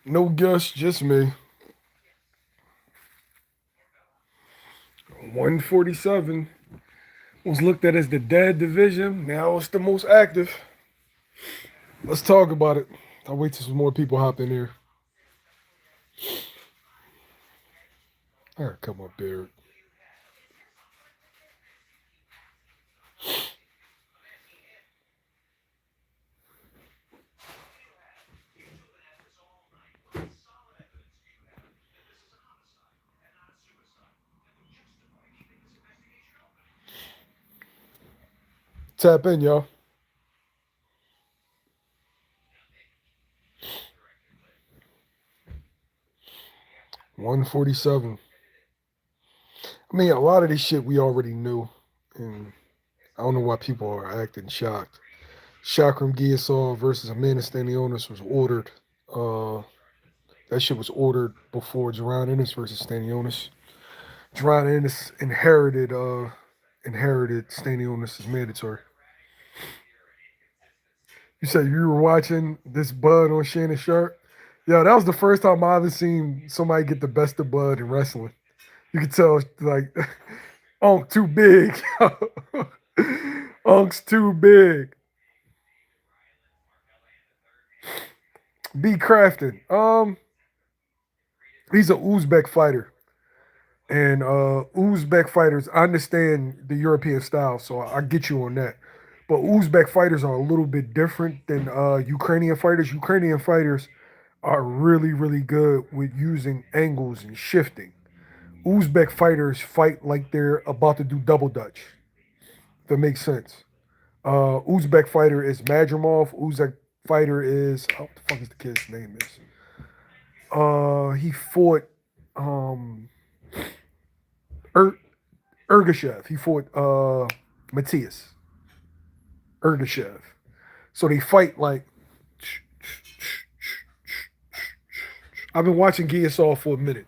No guess, just me. 147 was looked at as the dead division. Now it's the most active. Let's talk about it. I'll wait till some more people hop in here. I gotta cut my beard. Tap in, y'all. 147. I mean, a lot of this shit we already knew, and I don't know why people are acting shocked. Shakram Giyasov versus Amanda Stanionis was ordered. That shit was ordered before Jaron Ennis versus Stanionis. Jaron Ennis inherited Stanionis' mandatory. You said you were watching this Bud on Shannon Sharp? Yeah, that was the first time I ever seen somebody get the best of Bud in wrestling. You could tell, like, Unk too big. Unk's too big. B. Crafton. He's an Uzbek fighter. And Uzbek fighters, I understand the European style, so I get you on that. But Uzbek fighters are a little bit different than Ukrainian fighters. Ukrainian fighters are really, really good with using angles and shifting. Uzbek fighters fight like they're about to do double dutch. If that makes sense. Uzbek fighter is Madrimov. Uzbek fighter is what the fuck is the kid's name is? He fought er, Ergashev. He fought Matthias Ergashev. So they fight like. I've been watching Giyasov for a minute.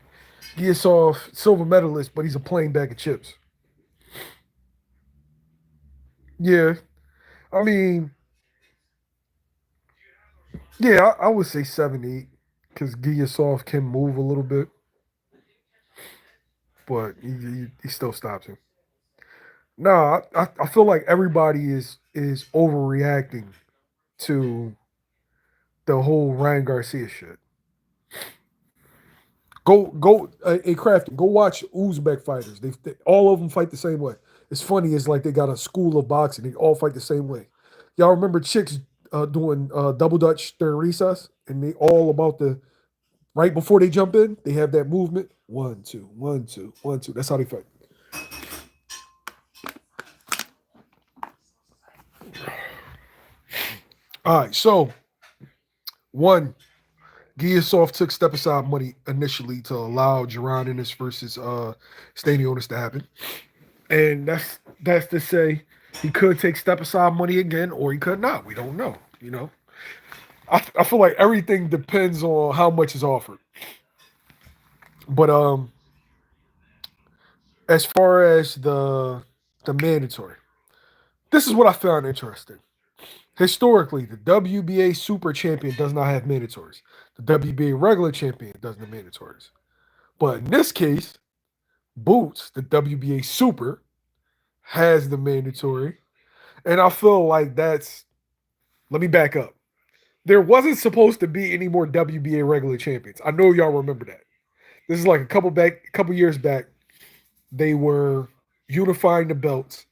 Giyasov, silver medalist, but he's a plain bag of chips. Yeah, I mean, yeah, I would say 7-8 because Giyasov can move a little bit, but he still stops him. No, I feel like everybody is overreacting to the whole Ryan Garcia shit. Go, a Crafton. Go watch Uzbek fighters. All of them fight the same way. It's funny. It's like they got a school of boxing. They all fight the same way. Y'all remember chicks doing double dutch during recess, and they all about the right before they jump in. They have that movement. 1 2 1 2 1 2. That's how they fight. All right. So one, Giyasov took step aside money initially to allow Jaron Ennis versus Stanionis to happen. And that's to say he could take step aside money again or he could not. We don't know, you know. I feel like everything depends on how much is offered. But as far as the mandatory, this is what I found interesting. Historically, the WBA Super Champion does not have mandatories. The WBA Regular Champion doesn't have mandatories. But in this case, Boots, the WBA Super, has the mandatory. And I feel like that's. Let me back up. There wasn't supposed to be any more WBA Regular Champions. I know y'all remember that. This is like a couple years back. They were unifying the belts,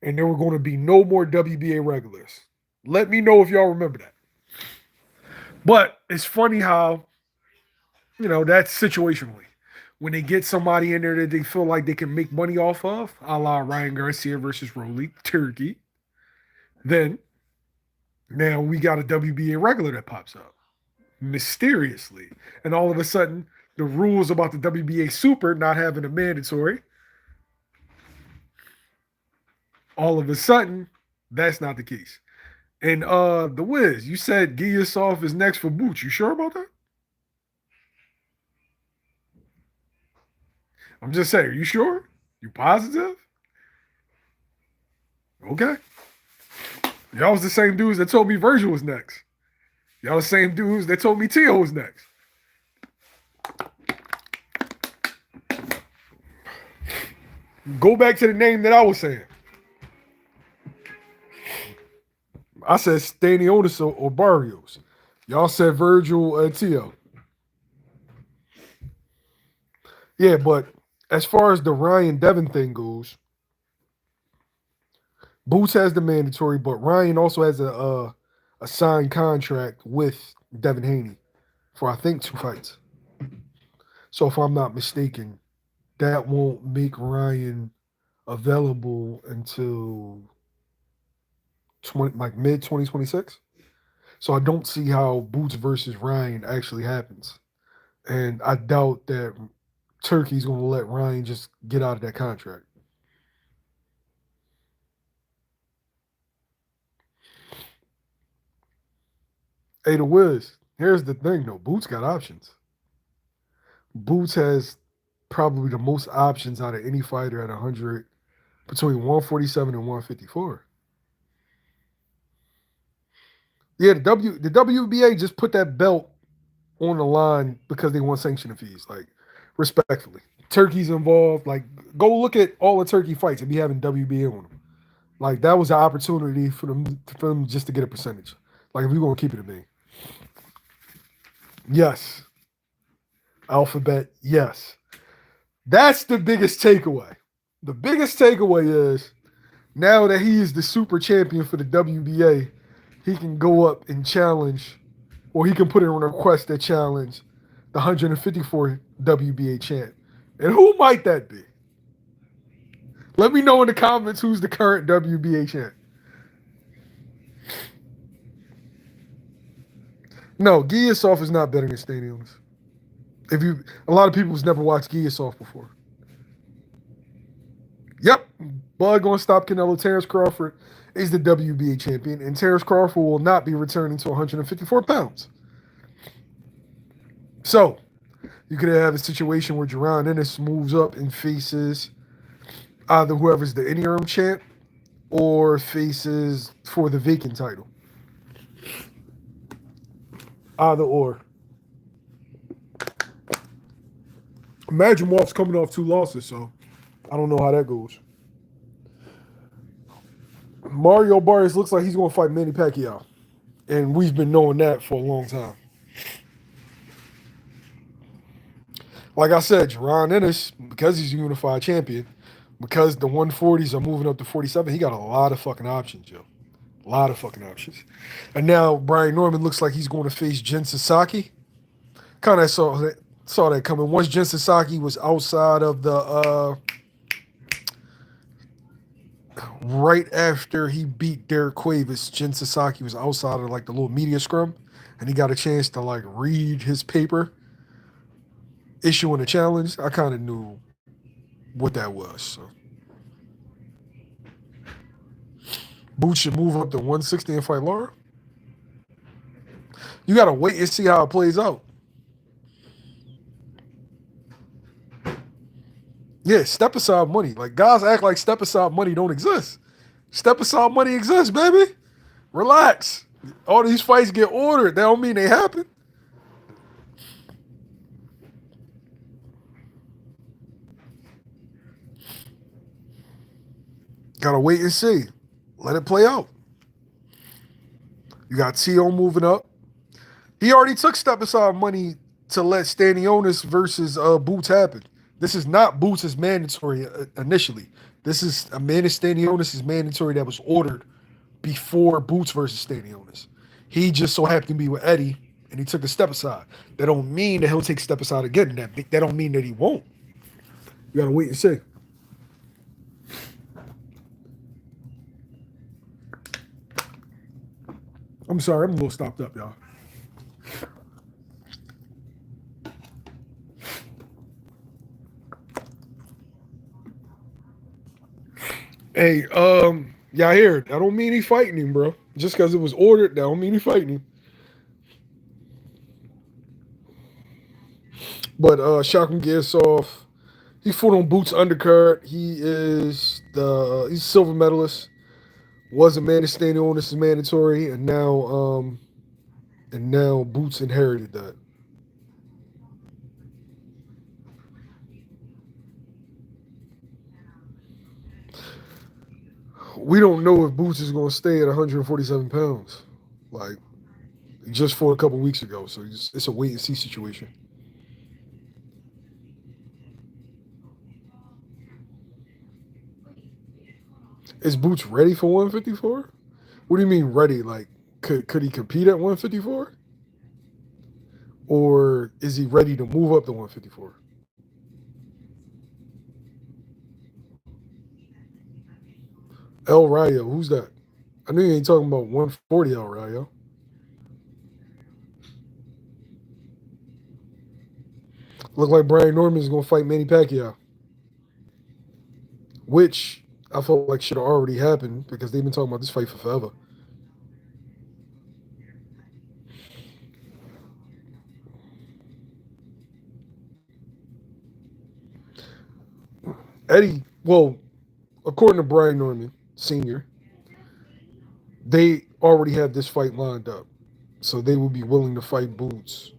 and there were going to be no more WBA regulars. Let me know if y'all remember that. But it's funny how, that's situationally. When they get somebody in there that they feel like they can make money off of, a la Ryan Garcia versus Rolly, Turkey, then now we got a WBA regular that pops up mysteriously. And all of a sudden, the rules about the WBA Super not having a mandatory, all of a sudden, that's not the case. And the Wiz, you said Giyasov is next for Boots. You sure about that? I'm just saying, are you sure? You positive? Okay. Y'all was the same dudes that told me Virgil was next. Y'all the same dudes that told me Tio was next. Go back to the name that I was saying. I said Stanis or Barrios. Y'all said Virgil and Tio. Yeah, but as far as the Ryan Devin thing goes, Boots has the mandatory, but Ryan also has a signed contract with Devin Haney for I think 2 fights. So if I'm not mistaken, that won't make Ryan available until 20 like mid 2026. So I don't see how Boots versus Ryan actually happens. And I doubt that Turkey's going to let Ryan just get out of that contract. Hey, the Wiz, here's the thing though. Boots got options. Boots has probably the most options out of any fighter at 100 between 147 and 154. Yeah, the WBA just put that belt on the line because they want sanctioning fees. Like, respectfully, Turkey's involved. Like, go look at all the Turkey fights and be having WBA on them. Like, that was an opportunity for them just to get a percentage. Like, if we're gonna keep it a me, yes, alphabet, yes. That's the biggest takeaway. The biggest takeaway is now that he is the super champion for the WBA, he can go up and challenge, or he can put in a request that challenge the 154 WBA champ. And who might that be? Let me know in the comments who's the current WBA champ. No, Giyasov is not better than Stanis. If you, a lot of people has never watched Giyasov before. Yep, Bud going to stop Canelo. Terrence Crawford is the WBA champion, and Terrence Crawford will not be returning to 154 pounds. So, you could have a situation where Jaron Ennis moves up and faces either whoever's the interim champ or faces for the vacant title. Either or. Imagine Mark's coming off 2 losses, so I don't know how that goes. Mario Barrios looks like he's going to fight Manny Pacquiao, and we've been knowing that for a long time. Like I said, Jaron Ennis, because he's a unified champion, because the 140s are moving up to 47, he got a lot of fucking options, yo. A lot of fucking options. And now Brian Norman looks like he's going to face Jen Sasaki. Kind of saw that coming. Once Jen Sasaki was outside of the right after he beat Derek Cuevas, Jen Sasaki was outside of like the little media scrum, and he got a chance to like read his paper, issuing a challenge. I kind of knew what that was. So Boots should move up to 160 and fight Laura. You gotta wait and see how it plays out. Yeah, step aside money. Like guys act like step aside money don't exist. Step aside money exists, baby. Relax. All these fights get ordered. That don't mean they happen. Gotta wait and see. Let it play out. You got T.O. moving up. He already took step aside money to let Stanis versus Boots happen. This is not Boots' mandatory initially. This is Amanda Stanis' mandatory that was ordered before Boots versus Stanis. He just so happened to be with Eddie, and he took the step aside. That don't mean that he'll take step aside again. That don't mean that he won't. You gotta wait and see. I'm sorry, I'm a little stopped up, y'all. Hey, y'all hear it. That don't mean he fighting him, bro. Just because it was ordered, that don't mean he fighting him. But Shakram Giyasov, he fought on Boots undercard. He's silver medalist. Was a man standing on this is mandatory, and now Boots inherited that. we don't know if Boots is going to stay at 147 pounds, like just for a couple weeks ago. So it's a wait and see situation. Is Boots ready for 154? What do you mean ready? Like, could he compete at 154? Or is he ready to move up to 154? El Rayo, who's that? I know you ain't talking about 140 El Rayo. Look like Brian Norman is going to fight Manny Pacquiao, which I felt like should have already happened because they've been talking about this fight for forever. Eddie, well, according to Brian Norman Sr., they already have this fight lined up. So they will be willing to fight Boots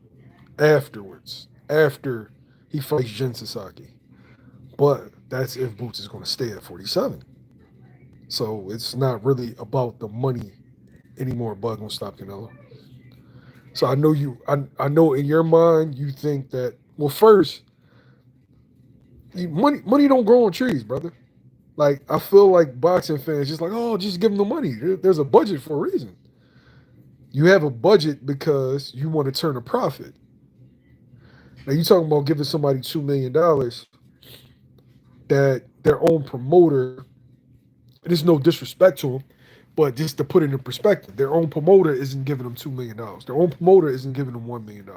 afterwards, after he fights Jin Sasaki. But that's if Boots is going to stay at 47. So it's not really about the money anymore. Bud gonna stop Canelo. So I know I know in your mind you think that, well, first, money don't grow on trees, brother. Like, I feel like boxing fans just like, oh, just give them the money. There's a budget for a reason. You have a budget because you want to turn a profit. Now you talking about giving somebody $2 million that their own promoter. There's no disrespect to them, but just to put it in perspective, their own promoter isn't giving them $2 million. Their own promoter isn't giving them $1 million.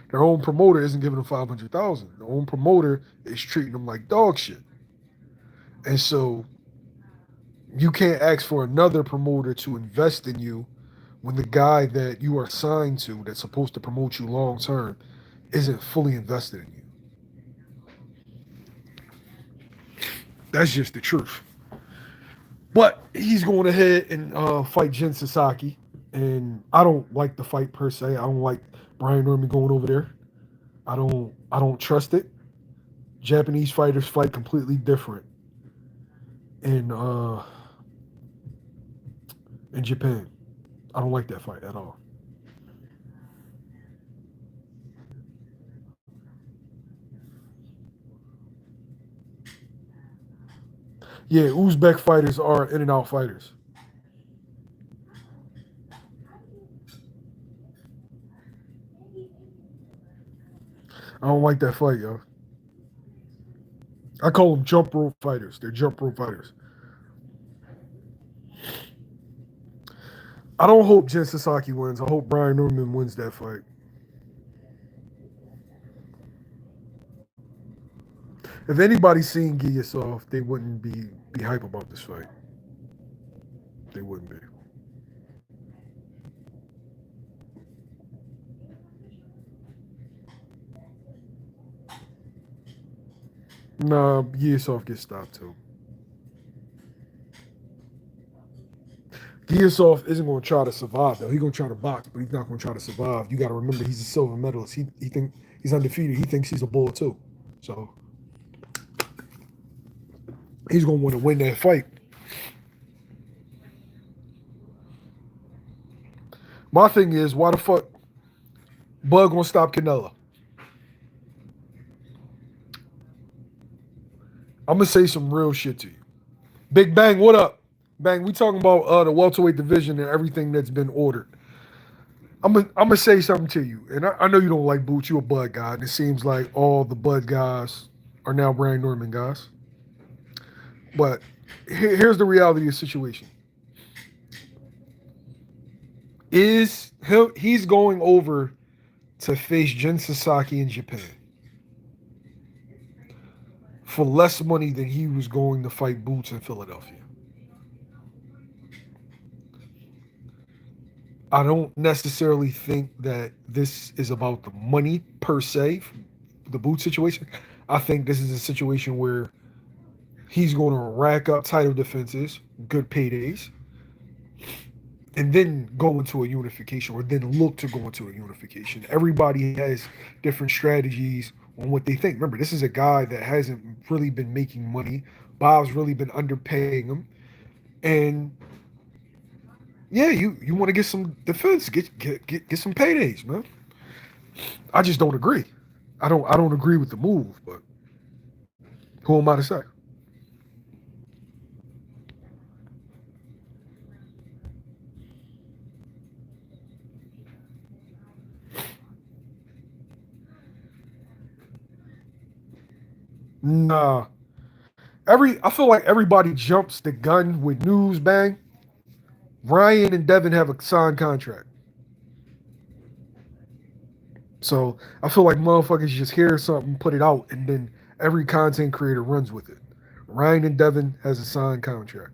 Their own promoter isn't giving them 500,000. Their own promoter is treating them like dog shit. And so you can't ask for another promoter to invest in you when the guy that you are signed to, that's supposed to promote you long term, isn't fully invested in you. That's just the truth. But he's going ahead and fight Jin Sasaki, and I don't like the fight per se. I don't like Brian Norman going over there. I don't trust it. Japanese fighters fight completely different in Japan. I don't like that fight at all. Yeah, Uzbek fighters are in and out fighters. I don't like that fight, yo. I call them jump rope fighters. They're jump rope fighters. I don't hope Jin Sasaki wins. I hope Brian Norman wins that fight. If anybody's seen Giyasov, they wouldn't be hype about this fight. They wouldn't be. Nah, Giyasov gets stopped too. Giyasov isn't going to try to survive though. He's going to try to box, but he's not going to try to survive. You got to remember he's a silver medalist. He think he's undefeated. He thinks he's a bull too. So he's going to want to win that fight. My thing is, why the fuck Bud gonna stop Canelo? I'm gonna say some real shit to you. Big Bang, what up? Bang, we talking about the welterweight division and everything that's been ordered. I'm gonna say something to you, and I know you don't like Boots. You a Bud guy, and it seems like all the Bud guys are now Brian Norman guys. But here's the reality of the situation: he's going over to face Jin Sasaki in Japan for less money than he was going to fight Boots in Philadelphia. I don't necessarily think that this is about the money per se, the boot situation. I think this is a situation where he's going to rack up title defenses, good paydays, and then go into a unification or then look to go into a unification. Everybody has different strategies on what they think. Remember, this is a guy that hasn't really been making money. Bob's really been underpaying him. And yeah, you want to get some defense, get some paydays, man. I just don't agree. I don't agree with the move, but who am I to say? Nah. I feel like everybody jumps the gun with news bang. Ryan and Devin have a signed contract. So I feel like motherfuckers just hear something, put it out, and then every content creator runs with it. Ryan and Devin has a signed contract.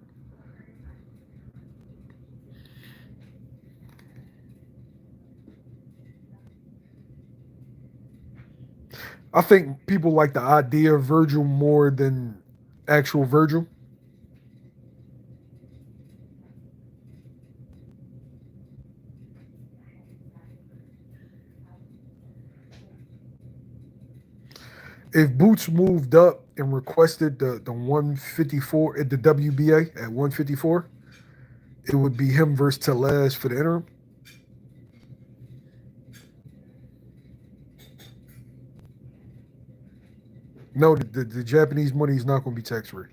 I think people like the idea of Virgil more than actual Virgil. If Boots moved up and requested the 154 at the WBA at 154, it would be him versus Tellez for the interim. No, the Japanese money is not going to be tax free.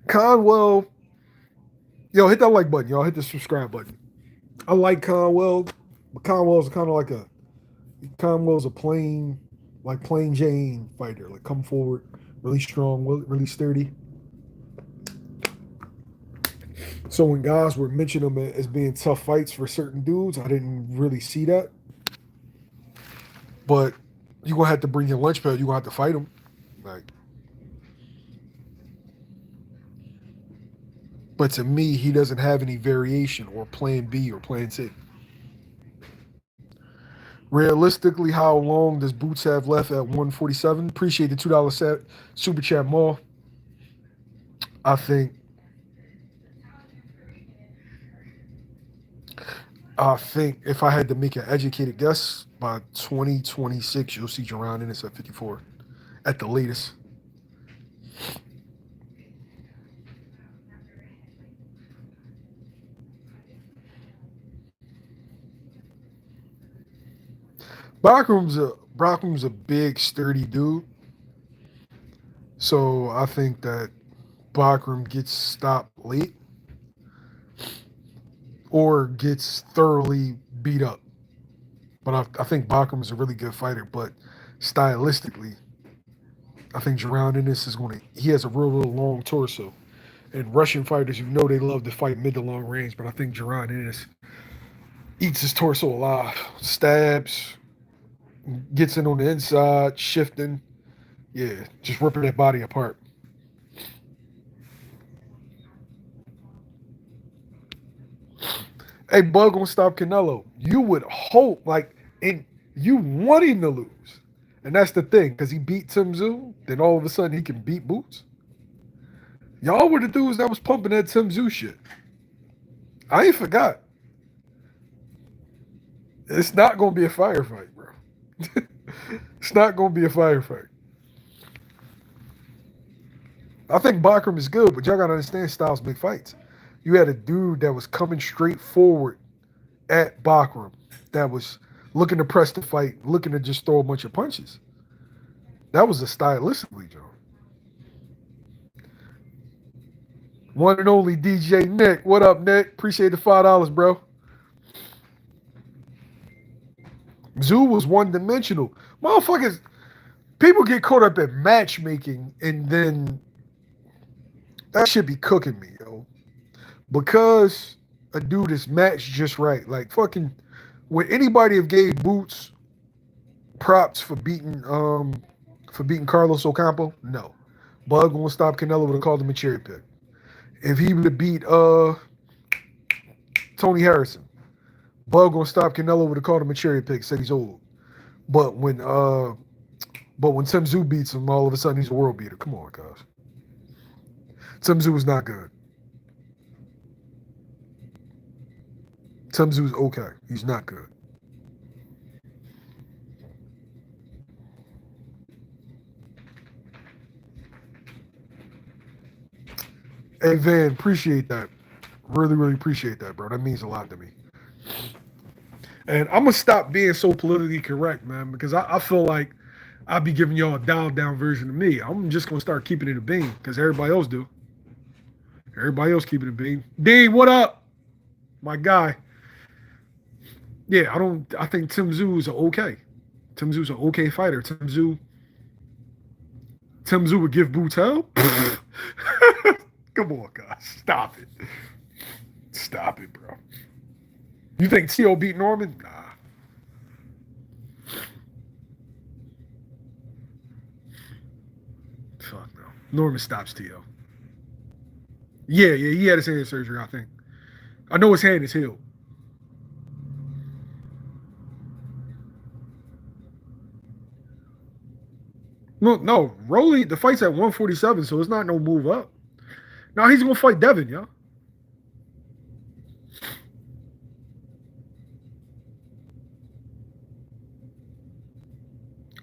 Conwell, yo, hit that like button, y'all. Hit the subscribe button. I like Conwell, but Conwell's kind of like Conwell's a plain Jane fighter. Like come forward, really strong, really sturdy. So when guys were mentioning him as being tough fights for certain dudes, I didn't really see that. But you're gonna have to bring your lunch pail. You're gonna have to fight him. Like, but to me, he doesn't have any variation or plan B or plan C. Realistically, how long does Boots have left at 147? Appreciate the $2 set super chat more. I think I think if I had to make an educated guess, by 2026, you'll see Jaron Ennis at 54 at the latest. Brockham's a big, sturdy dude. So I think that Bachram gets stopped late or gets thoroughly beat up. But I think Bachram is a really good fighter. But stylistically, I think Jaron Ennis is going to. He has a real long torso. And Russian fighters, you know, they love to fight mid to long range. But I think Jaron Ennis eats his torso alive, stabs, gets in on the inside, shifting. Yeah, just ripping that body apart. Hey, Bug gonna stop Canelo. You would hope, like, and you want him to lose. And that's the thing, because he beat Tim Tszyu, then all of a sudden he can beat Boots. Y'all were the dudes that was pumping that Tim Tszyu shit. I ain't forgot. It's not gonna be a firefight, bro. It's not gonna be a firefight. I think Bachram is good, but y'all gotta understand styles make fights. You had a dude that was coming straight forward at Bachram that was looking to press the fight, looking to just throw a bunch of punches. That was a stylistically, Joe. One and only DJ Nick. What up, Nick? Appreciate the $5, bro. Zoo was one dimensional. Motherfuckers, people get caught up at matchmaking and then that should be cooking me, yo. Because a dude is matched just right. Like fucking would anybody have gave Boots props for beating Carlos Ocampo? No. Bug won't stop Canelo would have called him a cherry pick. If he would have beat Tony Harrison, Bug gonna stop Canelo would have called him a cherry pick, said he's old. But when Tim Tszyu beats him, all of a sudden he's a world beater. Come on, guys. Tim Tszyu is not good. Tim Tszyu is okay. He's not good. Hey, Van, appreciate that. Really, really appreciate that, bro. That means a lot to me. And I'm gonna stop being so politically correct, man, because I feel like I'll be giving y'all a dialed down version of me. I'm just gonna start keeping it a bean because everybody else do. Everybody else keeping it a bean. Dean, what up? My guy. Yeah, I think Tim Tszyu is okay. Tim Tszyu's an okay fighter. Tim Tszyu would give Boutel? Come on, guys. Stop it. Stop it, bro. You think T.O. beat Norman? Nah. Fuck no. Norman stops T.O. Yeah, he had his hand surgery, I think. I know his hand is healed. No, Rolly, the fight's at 147, so it's not no move up. Now he's gonna fight Devin, yo.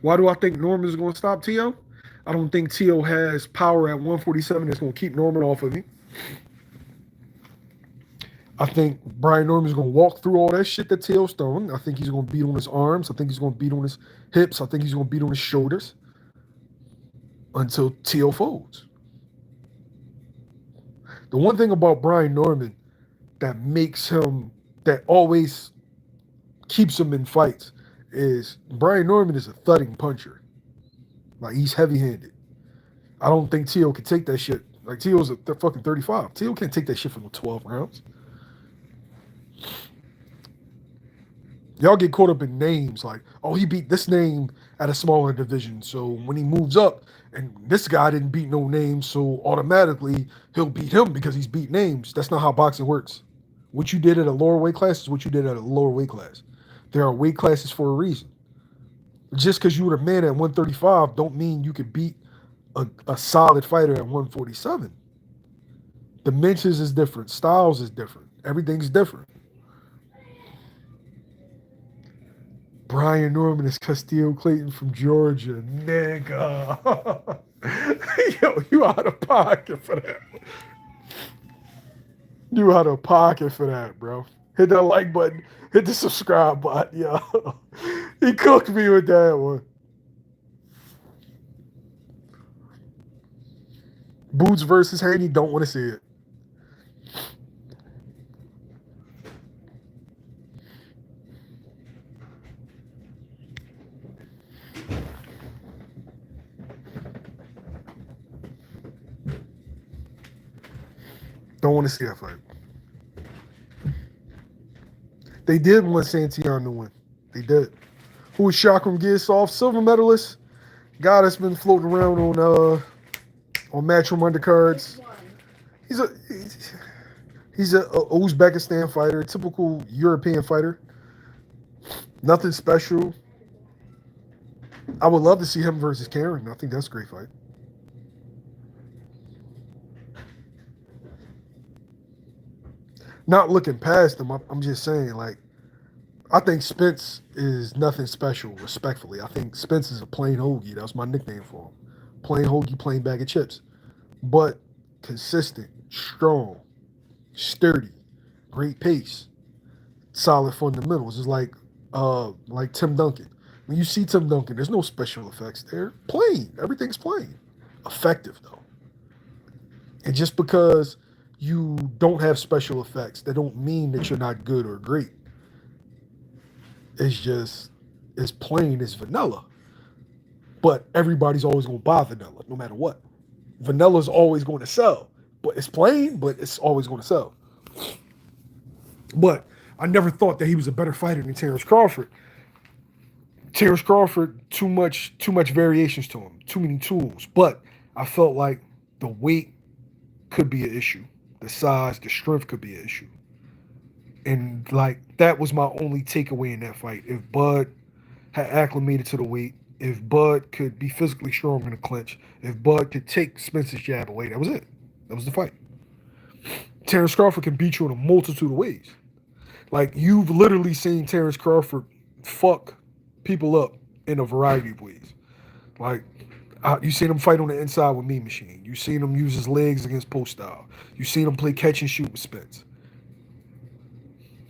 Why do I think Norman's gonna stop T.O.? I don't think T.O. has power at 147 that's gonna keep Norman off of me. I think Brian Norman's going to walk through all that shit that T.O.'s throwing. I think he's going to beat on his arms. I think he's going to beat on his hips. I think he's going to beat on his shoulders until T.O. folds. The one thing about Brian Norman that always keeps him in fights is Brian Norman is a thudding puncher. Like, he's heavy-handed. I don't think T.O. can take that shit. Like, T.O.'s a fucking 35. T.O. can't take that shit for no 12 rounds. Y'all get caught up in names like, oh, he beat this name at a smaller division. So when he moves up, and this guy didn't beat no names, so automatically he'll beat him because he's beat names. That's not how boxing works. What you did at a lower weight class is what you did at a lower weight class. There are weight classes for a reason. Just because you were a man at 135 don't mean you could beat a solid fighter at 147. Dimensions is different. Styles is different. Everything's different. Brian Norman is Castillo Clayton from Georgia. Nigga. Yo, you out of pocket for that. You out of pocket for that, bro. Hit that like button. Hit the subscribe button, yo. He cooked me with that one. Boots versus Haney, don't want to see it. Don't want to see that fight. They did want Santillan to win. They did. Who is Shakram Giyasov? Silver medalist. Guy that's been floating around on Matchroom undercards. He's a Uzbekistan fighter, typical European fighter. Nothing special. I would love to see him versus Karen. I think that's a great fight. Not looking past him, I'm just saying, like, I think Spence is nothing special, respectfully. I think Spence is a plain hoagie. That was my nickname for him. Plain hoagie, plain bag of chips. But consistent, strong, sturdy, great pace, solid fundamentals. It's like Tim Duncan. When you see Tim Duncan, there's no special effects there. Plain. Everything's plain. Effective, though. And just because you don't have special effects, that don't mean that you're not good or great. It's plain, it's vanilla. But everybody's always going to buy vanilla, no matter what. Vanilla's always going to sell. But it's plain, but it's always going to sell. But I never thought that he was a better fighter than Terrence Crawford. Terrence Crawford, too much variations to him, too many tools. But I felt like the weight could be an issue. The size, the strength could be an issue. And, like, that was my only takeaway in that fight. If Bud had acclimated to the weight, if Bud could be physically strong in a clinch, if Bud could take Spence's jab away, that was it. That was the fight. Terrence Crawford can beat you in a multitude of ways. Like, you've literally seen Terrence Crawford fuck people up in a variety of ways. Like, You seen him fight on the inside with Mean Machine. You seen him use his legs against Post Style. You seen him play catch and shoot with Spence.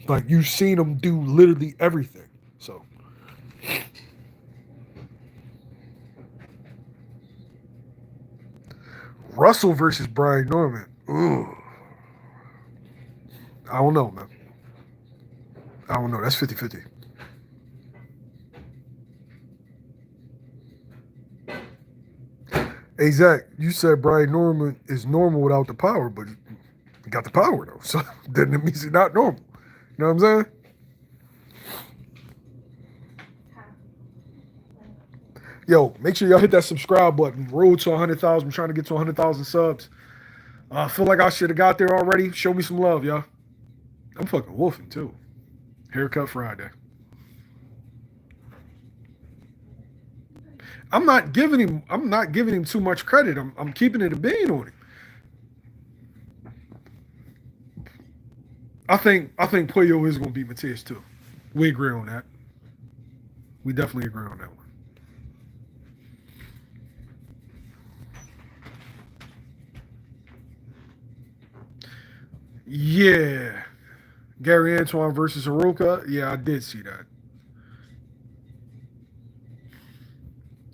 Like, you've seen him do literally everything. So, Russell versus Brian Norman. Ooh. I don't know, man. I don't know. That's 50-50. Hey, Zach, you said Brian Norman is normal without the power, but he got the power, though. So then it means he's not normal. You know what I'm saying? Yo, make sure y'all hit that subscribe button. Road to 100,000. I'm trying to get to 100,000 subs. I feel like I should have got there already. Show me some love, y'all. I'm fucking wolfing, too. Haircut Friday. I'm not giving him too much credit. I'm keeping it a bean on him. I think Pacquiao is gonna beat Matias too. We agree on that. We definitely agree on that one. Yeah. Gary Antoine versus Aroka. Yeah, I did see that.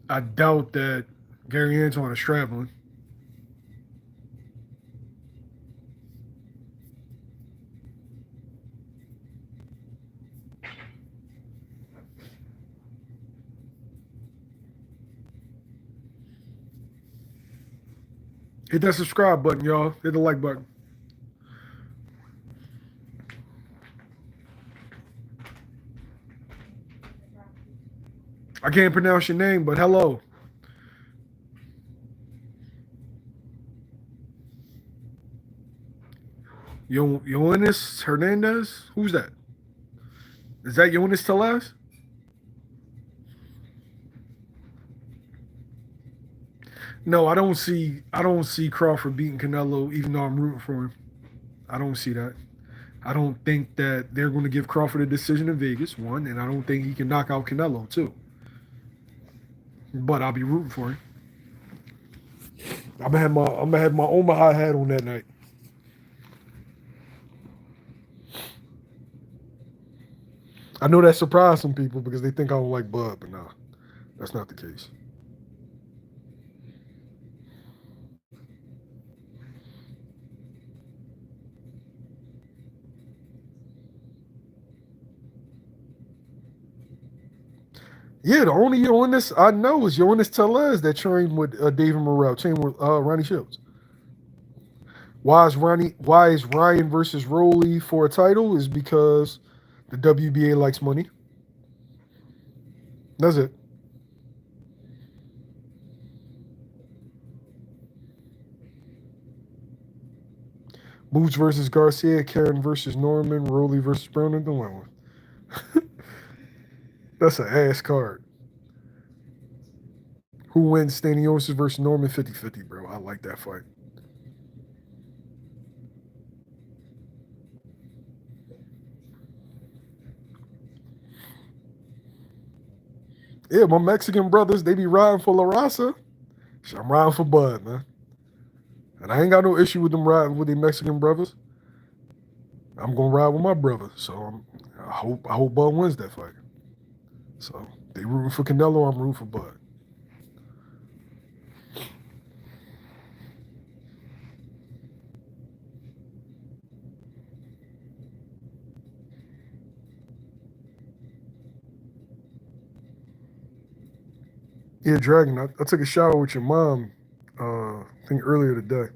I doubt that Gary Antoine is traveling. Hit that subscribe button, y'all. Hit the like button. I can't pronounce your name, but hello. Yoenis Hernandez? Who's that? Is that Yoenis Tellez? No, I don't see Crawford beating Canelo, even though I'm rooting for him. I don't see that. I don't think that they're going to give Crawford a decision in Vegas, one, and I don't think he can knock out Canelo, two. But I'll be rooting for him. I'm gonna have my Omaha hat on that night. I know that surprised some people because they think I don't like Bud, but nah, that's not the case. Yeah, the only Yoenis I know is Yoenis Tellez that trained with David Morrell, trained with Ronnie Shields. Why is Ryan versus Roley for a title? Is because the WBA likes money. That's it. Boots versus Garcia, Karen versus Norman, Roley versus Brown, and the one. That's an ass card. Who wins Stanis versus Norman 50-50, bro? I like that fight. Yeah, my Mexican brothers, they be riding for La Raza. I'm riding for Bud, man. And I ain't got no issue with them riding with the Mexican brothers. I'm gonna ride with my brother. So I hope Bud wins that fight. So they rooting for Canelo, I'm rooting for Bud. Yeah, Dragon, I took a shower with your mom, I think earlier today.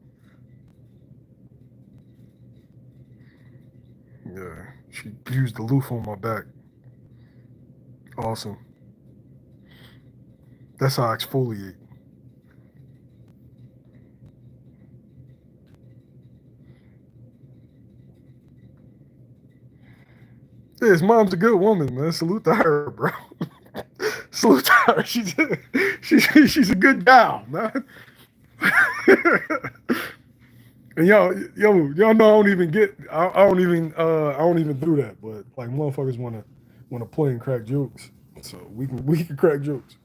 Yeah, she used the loofah on my back. Awesome. That's how I exfoliate. Yeah, his mom's a good woman, man. Salute to her, bro. Salute to her. She's a good gal, man. And y'all know I don't even do that, but like motherfuckers wanna play and crack jokes. So we can crack jokes.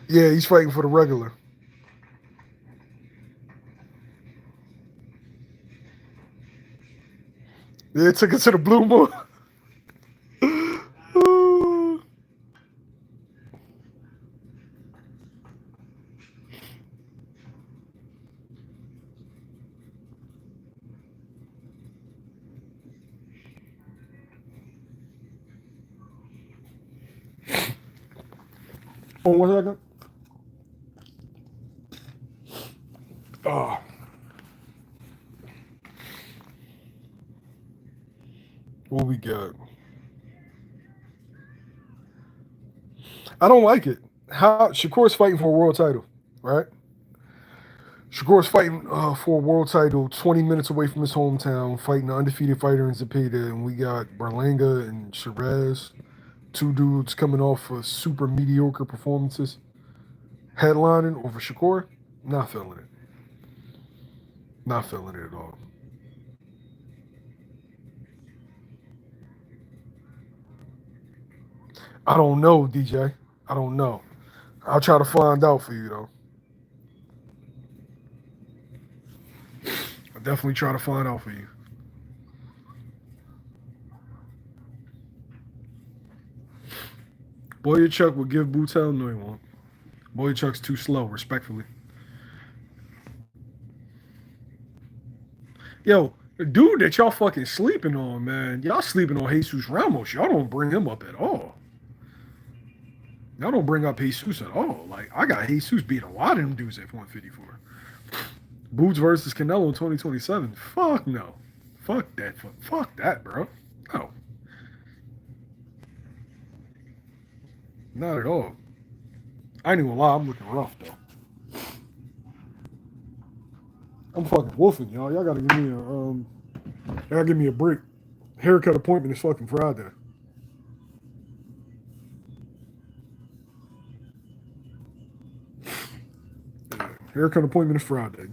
Yeah, he's fighting for the regular. Yeah, took it to the blue moon. Oh, 1 second. Oh, what we got? I don't like it. How Shakur's fighting for a world title, right? Shakur's fighting for a world title 20 minutes away from his hometown, fighting the undefeated fighter in Zepeda, and we got Berlanga and Shiraz, two dudes coming off of super mediocre performances, headlining over Shakur. Not feeling it. Not feeling it at all. I don't know, DJ. I don't know. I'll try to find out for you though. I'll definitely try to find out for you. Boyachuk will give Bootel. No, he won't. Boyachuk's too slow, respectfully. Yo, the dude that y'all fucking sleeping on, man. Y'all sleeping on Jesus Ramos. Y'all don't bring him up at all. Y'all don't bring up Jesus at all. Like, I got Jesus beat a lot of them dudes at 154. Boots versus Canelo in 2027. Fuck no. Fuck that. Fuck that, bro. No. Not at all. I ain't even gonna lie, I'm looking rough though. I'm fucking wolfing, y'all. Y'all gotta give me a break. Haircut appointment is fucking Friday. Yeah, haircut appointment is Friday.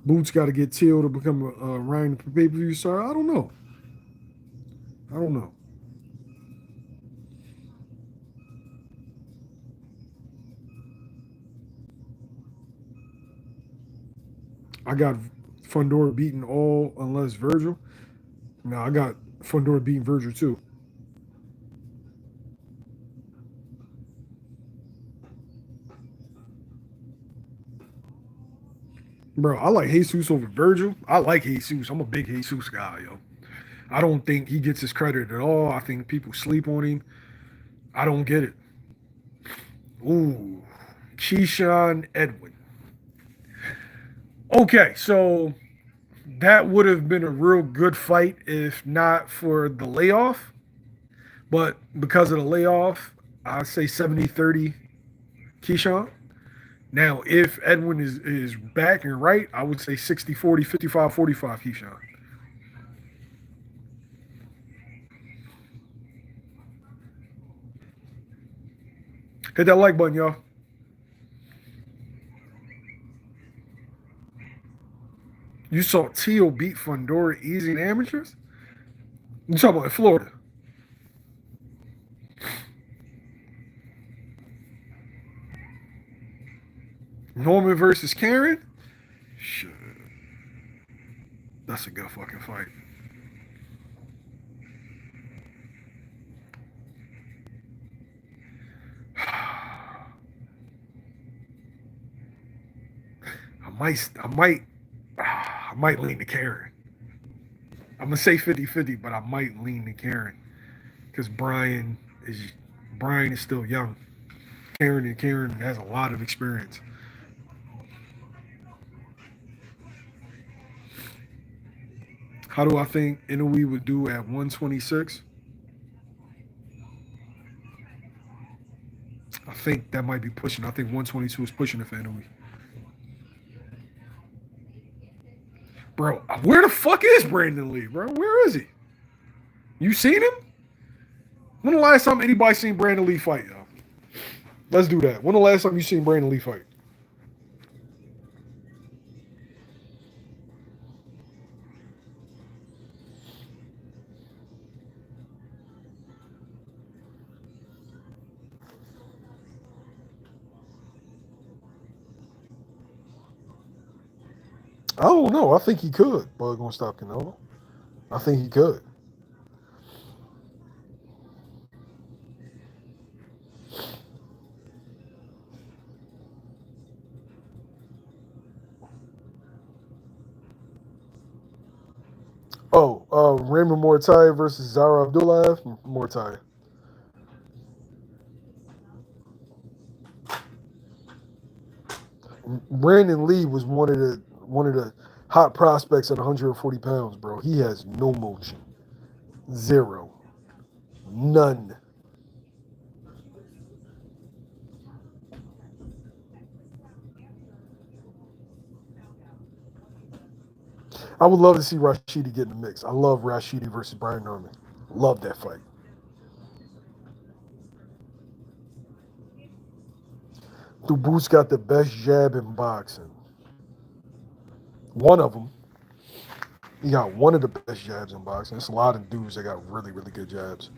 Boots got to get Till to become a Ryan pay per view star. I don't know. I don't know. I got Fundora beating all unless Virgil. No, I got Fundora beating Virgil too. Bro, I like Jesus over Virgil. I like Jesus. I'm a big Jesus guy, yo. I don't think he gets his credit at all. I think people sleep on him. I don't get it. Ooh, Keyshawn Edwin. Okay, so that would have been a real good fight if not for the layoff. But because of the layoff, I say 70-30 Keyshawn. Now, if Edwin is back and right, I would say 60-40, 55-45 Keyshawn. Hit that like button, y'all. You saw Teal beat Fundora easy in amateurs? You talking about in Florida? Norman versus Karen? Shit. That's a good fucking fight. I might lean to Karen. I'm gonna say 50-50, but I might lean to Karen because is Brian is still young. Karen has a lot of experience. How do I think Inoue would do at 126? I think that might be pushing. I think 122 is pushing it for Inoue. Bro, where the fuck is Brandon Lee, bro? Where is he? You seen him? When the last time anybody seen Brandon Lee fight, yo? Let's do that. When the last time you seen Brandon Lee fight? I don't know. I think he could. Bud gonna stop Canelo. I think he could. Oh, Raymond Mortai versus Zara Abdullah. Mortai. Brandon Lee was one of the hot prospects at 140 pounds, bro. He has no motion, zero, none. I would love to see Rashidi get in the mix. I love Rashidi versus Brian Norman. Love that fight. Dubois got the best jab in boxing. One of them. He got one of the best jabs in boxing. There's a lot of dudes that got really, really good jabs.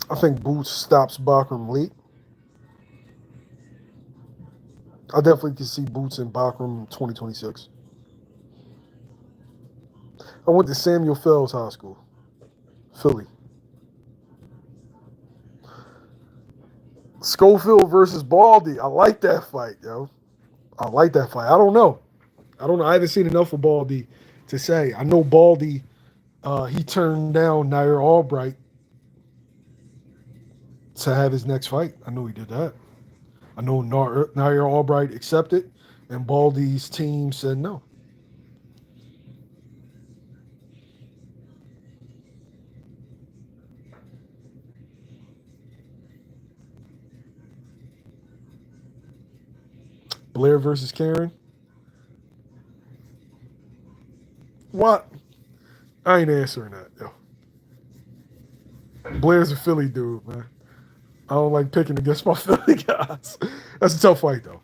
I think Boots stops Bakram late. I definitely can see Boots in Bakram 2026. I went to Samuel Fells High School, Philly. Schofield versus Baldy. I like that fight, yo. I like that fight. I don't know. I haven't seen enough of Baldy to say. I know Baldy, he turned down Nair Albright to have his next fight. I know he did that. I know Nair Albright accepted, and Baldy's team said no. Blair versus Karen. What? I ain't answering that, yo. Blair's a Philly dude, man. I don't like picking against my Philly guys. That's a tough fight, though.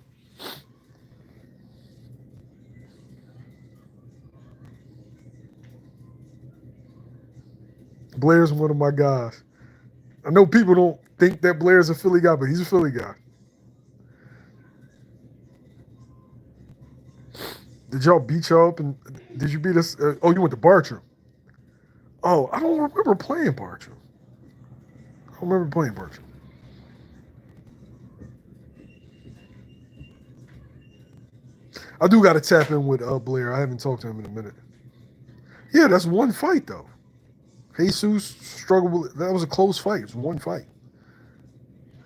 Blair's one of my guys. I know people don't think that Blair's a Philly guy, but he's a Philly guy. Did y'all beat y'all up? And did you beat us? Oh, you went to Bartram. Oh, I don't remember playing Bartram. I don't remember playing Bartram. I do got to tap in with Blair. I haven't talked to him in a minute. Yeah, that's one fight, though. Jesus struggled with that. Was a close fight. It was one fight.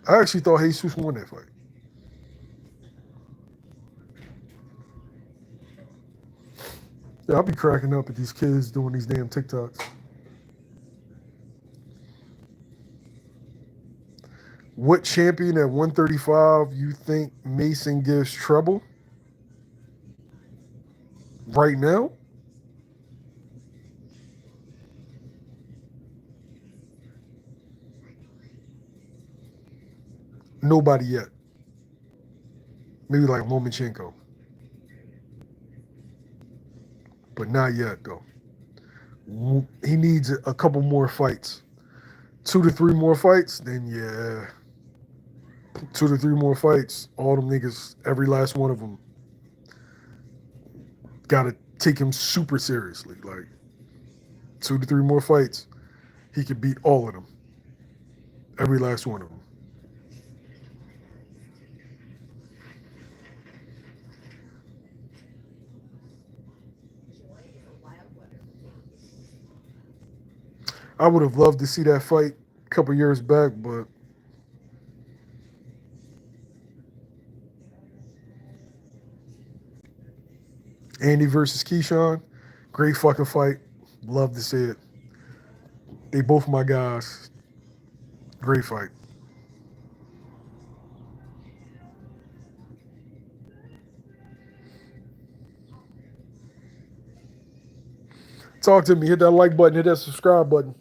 I actually thought Jesus won that fight. Yeah, I'll be cracking up at these kids doing these damn TikToks. What champion at 135 you think Mason gives trouble? Right now? Nobody yet. Maybe like Lomachenko. But not yet, though. He needs a couple more fights. 2 to 3 more fights, then yeah. 2 to 3 more fights. All them niggas, every last one of them, got to take him super seriously. Like 2 to 3 more fights, he could beat all of them. Every last one of them. I would have loved to see that fight a couple years back, but Andy versus Keyshawn, great fucking fight. Love to see it. They both my guys. Great fight. Talk to me. Hit that like button. Hit that subscribe button.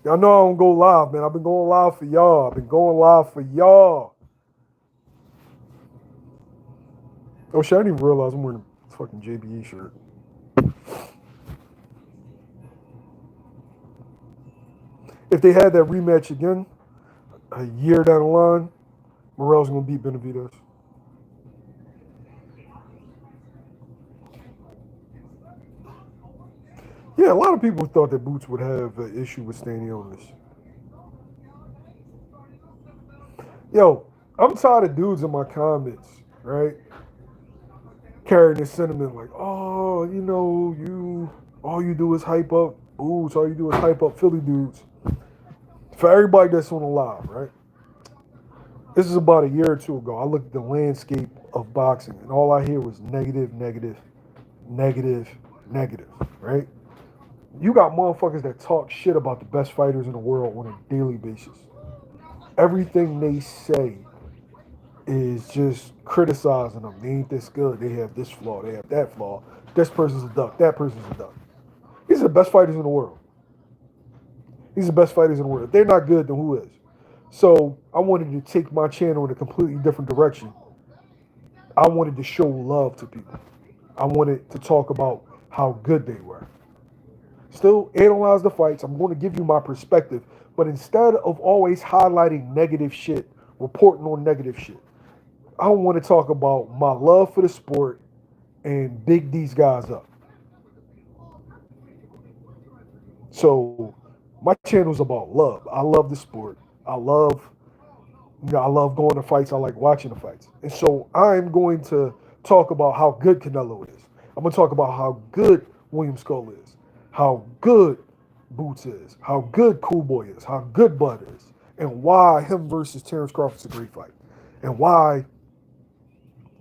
Y'all know I don't go live, man. I've been going live for y'all. I've been going live for y'all. Oh shit, I didn't even realize I'm wearing a fucking JBE shirt. If they had that rematch again, a year down the line, Morrell's going to beat Benavidez. Yeah, a lot of people thought that Boots would have an issue with Stanley on this. Yo, I'm tired of dudes in my comments, right? Carrying this sentiment like, oh, all you do is hype up Boots, all you do is hype up Philly dudes. For everybody that's on the live, right? This is about a year or two ago. I looked at the landscape of boxing, and all I hear was negative, negative, negative, negative, right? You got motherfuckers that talk shit about the best fighters in the world on a daily basis. Everything they say is just criticizing them. They ain't this good. They have this flaw. They have that flaw. This person's a duck. That person's a duck. These are the best fighters in the world. These are the best fighters in the world. If they're not good, then who is? So I wanted to take my channel in a completely different direction. I wanted to show love to people. I wanted to talk about how good they were. Still analyze the fights. I'm going to give you my perspective. But instead of always highlighting negative shit, reporting on negative shit, I want to talk about my love for the sport and big these guys up. So my channel's about love. I love the sport. I love going to fights. I like watching the fights. And so I'm going to talk about how good Canelo is. I'm going to talk about how good William Skull is, how good Boots is, how good Cool Boy is, how good Bud is, and why him versus Terrence Crawford is a great fight, and why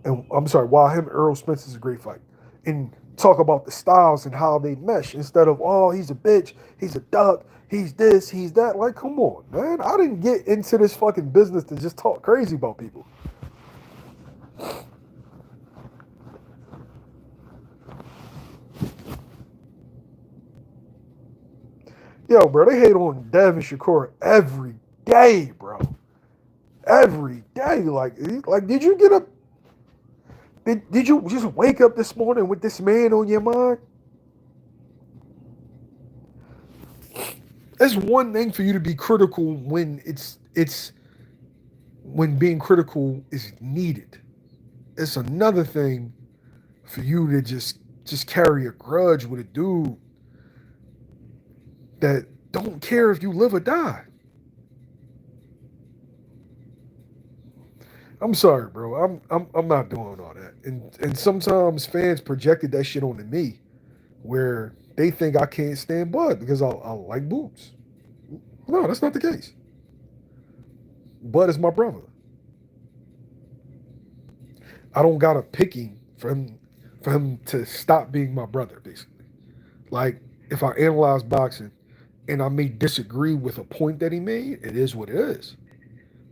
him and Earl Spence is a great fight, and talk about the styles and how they mesh instead of, oh, he's a bitch, he's a duck, he's this, he's that. Like, come on, man. I didn't get into this fucking business to just talk crazy about people. Yo, bro, they hate on Dev and Shakur every day, bro. Every day. Like, did you get up? Did you just wake up this morning with this man on your mind? It's one thing for you to be critical when when being critical is needed. It's another thing for you to just carry a grudge with a dude that don't care if you live or die. I'm sorry, bro. I'm not doing all that. And sometimes fans projected that shit onto me, where they think I can't stand Bud because I like Boots. No, that's not the case. Bud is my brother. I don't got a picking for him to stop being my brother, basically. Like, if I analyze boxing and I may disagree with a point that he made, it is what it is.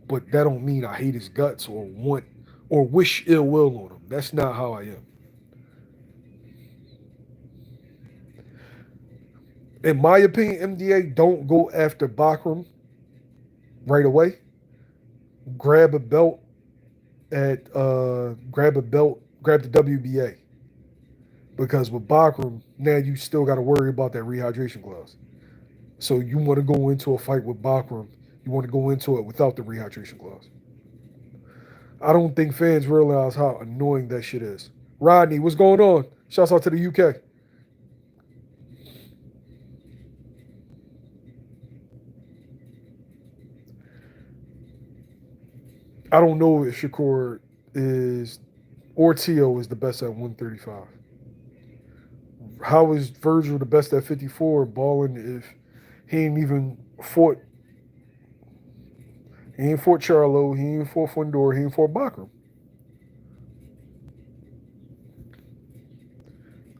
But that don't mean I hate his guts or want or wish ill will on him. That's not how I am. In my opinion, MDA, don't go after Bakram right away. Grab a belt grab the WBA. Because with Bakram, now you still got to worry about that rehydration clause. So you want to go into a fight with Bakram, you want to go into it without the rehydration clause. I don't think fans realize how annoying that shit is. Rodney, what's going on? Shouts out to the UK. I don't know if Shakur is or Tio is the best at 135. How is Virgil the best at 54 balling if he ain't even fought? He ain't fought Charlo. He ain't fought Fundor. He ain't fought Bakram.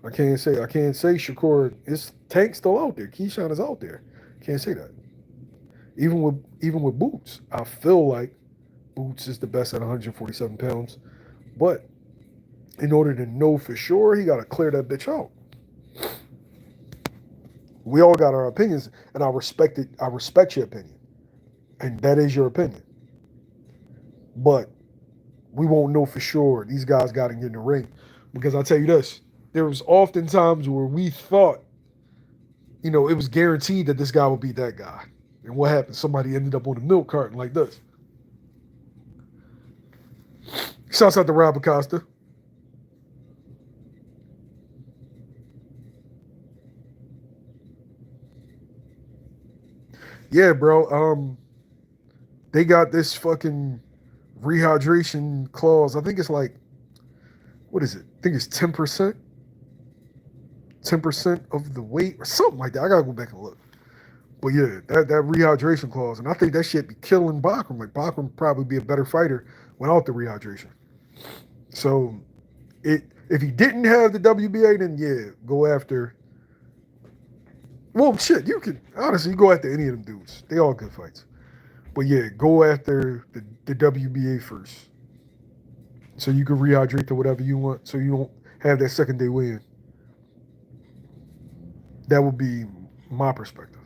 I can't say Shakur. His Tank's still out there. Keyshawn is out there. Can't say that. Even with Boots, I feel like Boots is the best at 147 pounds. But in order to know for sure, he got to clear that bitch out. We all got our opinions, and I respect it. I respect your opinion, and that is your opinion. But we won't know for sure. These guys got to get in the ring, because I'll tell you this: there was often times where we thought, it was guaranteed that this guy would beat that guy. And what happened? Somebody ended up on a milk carton like this. Shouts out to Rob Acosta. Yeah, bro. They got this fucking rehydration clause. I think it's like, what is it? I think it's 10%. 10% of the weight or something like that. I gotta go back and look. But yeah, that rehydration clause. And I think that shit be killing Bachram. Like Bachram would probably be a better fighter without the rehydration. So if he didn't have the WBA, then yeah, go after. Well, shit, you can honestly go after any of them dudes. They all good fights. But yeah, go after the WBA first. So you can rehydrate to whatever you want so you don't have that second day win. That would be my perspective.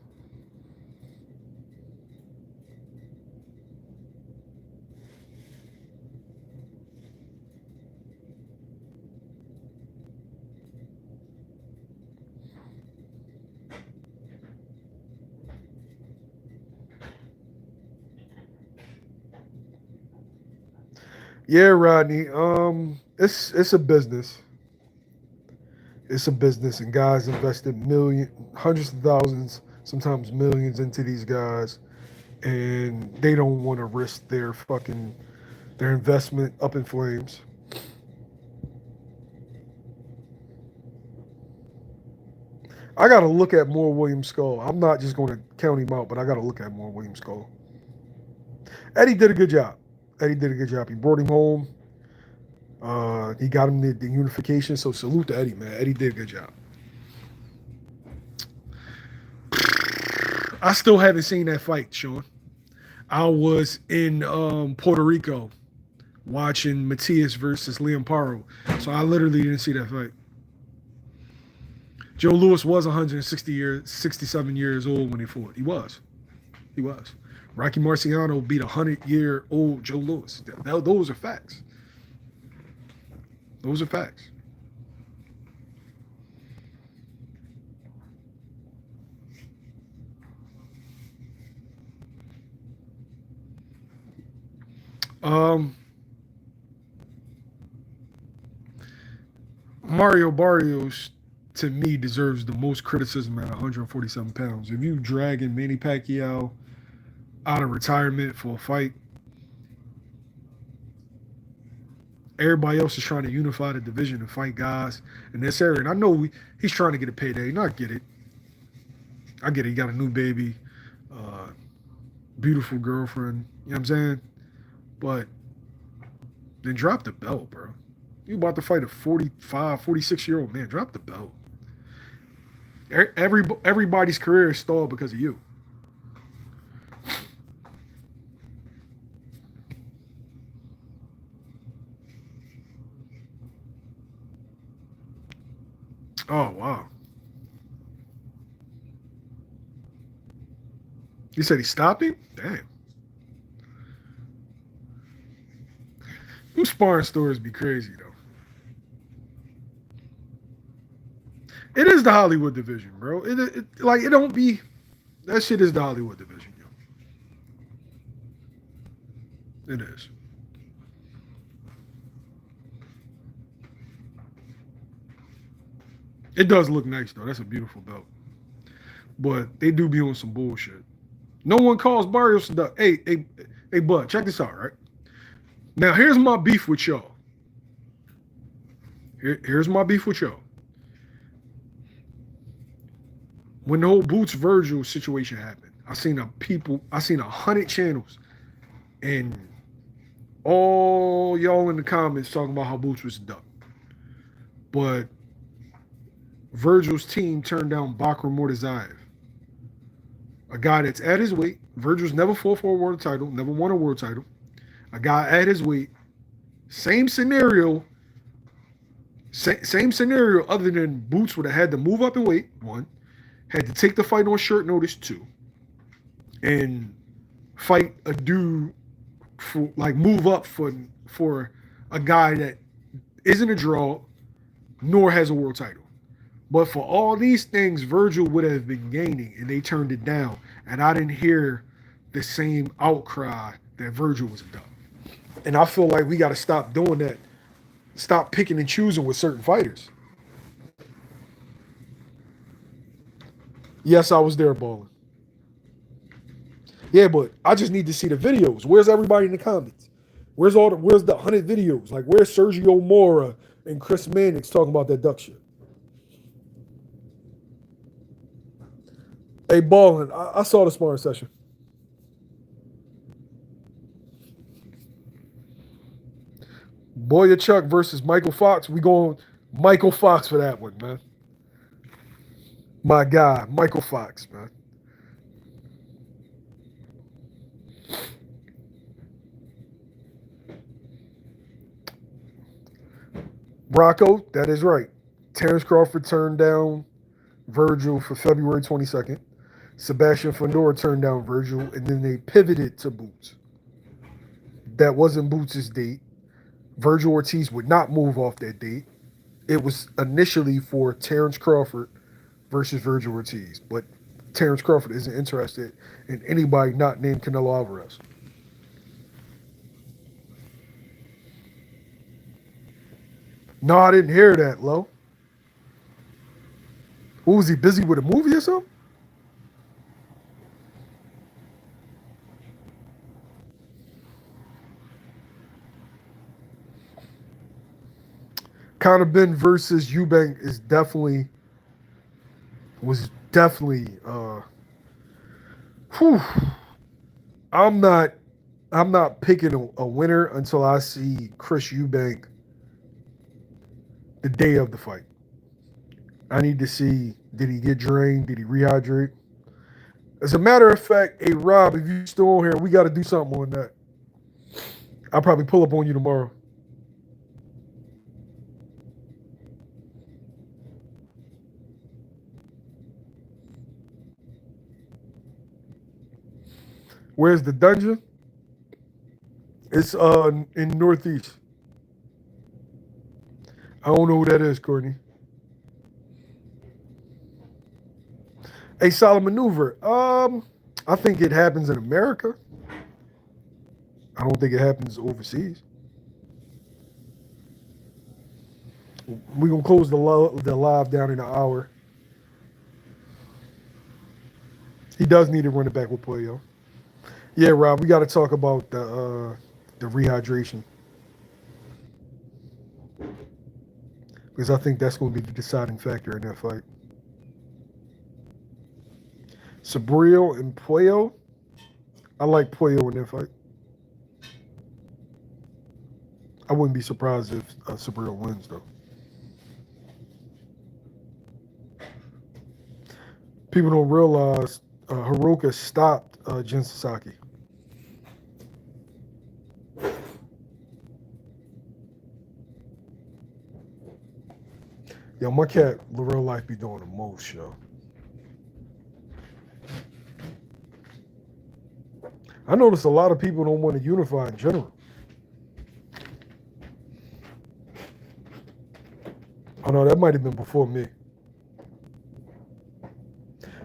Yeah, Rodney. It's a business. It's a business, and guys invested hundreds of thousands, sometimes millions into these guys, and they don't want to risk their investment up in flames. I got to look at more William Skull. I'm not just going to count him out, but I got to look at more William Skull. Eddie did a good job. Eddie did a good job. He brought him home. He got him the unification. So salute to Eddie, man. Eddie did a good job. I still haven't seen that fight, Sean. I was in Puerto Rico watching Matias versus Liam Paro. So I literally didn't see that fight. Joe Louis was 67 years old when he fought. He was. Rocky Marciano beat 100-year-old Joe Louis. Those are facts. Those are facts. Mario Barrios, to me, deserves the most criticism at 147 pounds. If you dragging Manny Pacquiao out of retirement for a fight, everybody else is trying to unify the division and fight guys in this area. And I know he's trying to get a payday. And I get it. He got a new baby, beautiful girlfriend. You know what I'm saying? But then drop the belt, bro. You about to fight a 45, 46-year-old man. Drop the belt. Everybody's career is stalled because of you. Oh, wow. You said he stopped him? Damn. Them sparring stories be crazy, though. It is the Hollywood division, bro. It don't be. That shit is the Hollywood division, yo. It is. It does look nice, though. That's a beautiful belt. But they do be on some bullshit. No one calls Barrios the hey, bud, check this out, right? Now, here's my beef with y'all. Here's my beef with y'all. When the whole Boots Virgil situation happened, I seen 100 channels, and all y'all in the comments talking about how Boots was a duck. But Virgil's team turned down Bakram Mortazayev, a guy that's at his weight. Virgil's never fought for a world title, never won a world title. A guy at his weight, same scenario other than Boots would have had to move up in weight, one, had to take the fight on short notice, two, and fight a dude for move up for a guy that isn't a draw nor has a world title. But for all these things, Virgil would have been gaining, and they turned it down. And I didn't hear the same outcry that Virgil was done. And I feel like we got to stop doing that. Stop picking and choosing with certain fighters. Yes, I was there balling. Yeah, but I just need to see the videos. Where's everybody in the comments? Where's the 100 videos? Like, where's Sergio Mora and Chris Mannix talking about that duck shit? Hey, balling. I saw the sparring session. Boyachuk versus Michael Fox. We going Michael Fox for that one, man. My guy, Michael Fox, man. Rocco, that is right. Terrence Crawford turned down Virgil for February 22nd. Sebastian Fundora turned down Virgil, and then they pivoted to Boots. That wasn't Boots' date. Virgil Ortiz would not move off that date. It was initially for Terrence Crawford versus Virgil Ortiz, but Terrence Crawford isn't interested in anybody not named Canelo Alvarez. No, I didn't hear that, Lo. What was he busy with a movie or something? Conor Ben versus Eubank is definitely was definitely whew, I'm not I'm not picking a winner until I see Chris Eubank the day of the fight. I need to see, did he get drained? Did he rehydrate? As a matter of fact, hey Rob, if you're still on here, we got to do something on that. I'll probably pull up on you tomorrow. Where's the dungeon? It's in Northeast. I don't know who that is, Courtney. A solid maneuver. I think it happens in America. I don't think it happens overseas. We're gonna close the live down in an hour. He does need to run it back with Pacquiao. Yeah, Rob, we got to talk about the rehydration because I think that's going to be the deciding factor in that fight. Sabriel and Puello. I like Puello in that fight. I wouldn't be surprised if Sabriel wins, though. People don't realize Hiroka stopped Jin Sasaki. Yo, my cat, Lorel Life, be doing the most, yo. I noticed a lot of people don't want to unify in general. Oh no, that might have been before me.